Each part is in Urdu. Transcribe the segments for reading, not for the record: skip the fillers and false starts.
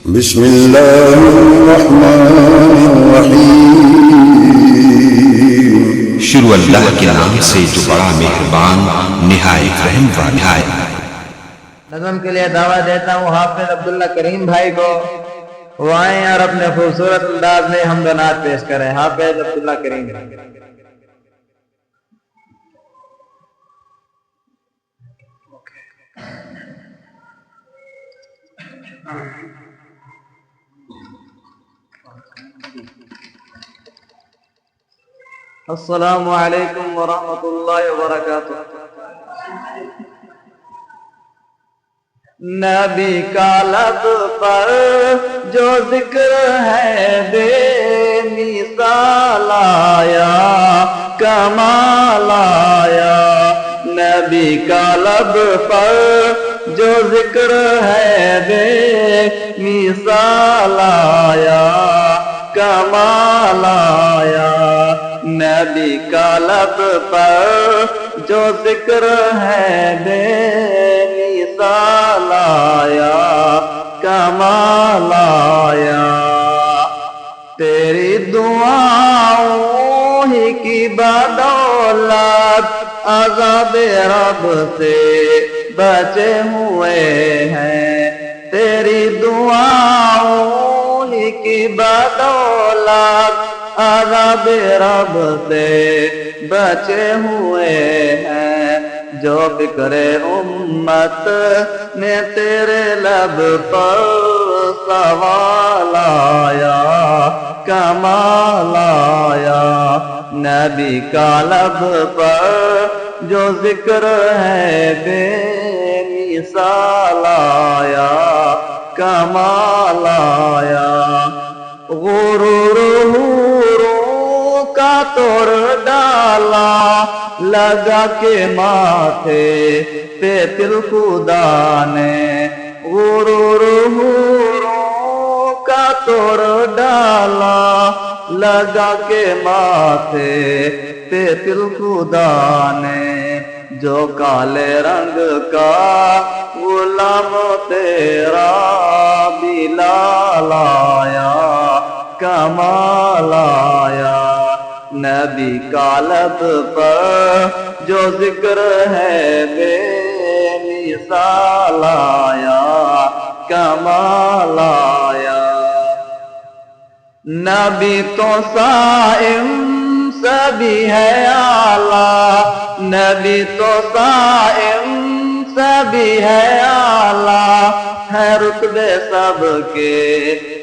بسم اللہ الرحمن الرحیم شروع اللہ کے نام سے جو بڑا مہربان نہایت رحم والا ہے۔ نظم کے لیے دعویٰ دیتا ہوں حافظ عبداللہ کریم بھائی کو، وہ آئیں اور اپنے خوبصورت انداز میں حمد و نعت پیش کریں۔ حافظ عبداللہ کریم بھائی۔ السلام علیکم ورحمۃ اللہ وبرکاتہ۔ نبی کا لب پر جو ذکر ہے بے مثال آیا، کمال آیا۔ نبی کا لب پر جو ذکر ہے بے مثال آیا، کمال آیا۔ نبی کا لب پر جو ذکر ہے بے مثال آیا، کمال آیا۔ تیری دعاؤں ہی کی بدولت عذاب رب سے بچے ہوئے ہیں۔ تیری دعاؤں ہی کی بدولت عذاب رب سے بچے ہوئے ہیں۔ جو فکر امت نے تیرے لب پر سوال آیا، کمال آیا۔ نبی کا لب پر جو ذکر ہے بے مثال آیا، کمال آیا۔ غرور کا توڑ ڈالا لگا کے ماتھے پہ تل خدا نے۔ غرور کا توڑ ڈالا لگا کے ماتھے پہ تل خدا نے۔ جو کالے رنگ کا غلام تیرا بلال آیا، کمال آیا۔ نبی کا لب پر جو ذکر ہے بے مثال آیا، کمال آیا۔ نبی تو صائم سبھی ہے اعلیٰ، نبی تو صائم سبھی ہے اعلیٰ، ہے رتبے سب کے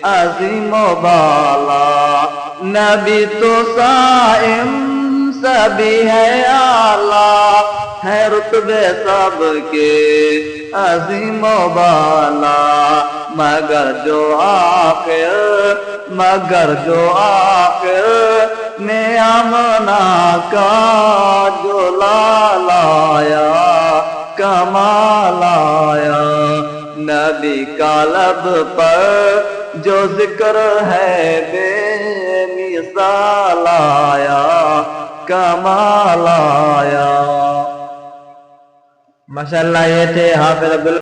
عظیم و بالا۔ نبی تو صائم سبھی ہے اعلیٰ، ہے رتبے سب کے عظیم و بالا۔ مگر جو آخر میں آمنا کا جو لال آیا، کمال آیا۔ نبی کا لب پر جو ذکر ہے بے مثال آیا، کمال آیا۔ ماشاءاللہ یہ تھے حافظ عبداللہ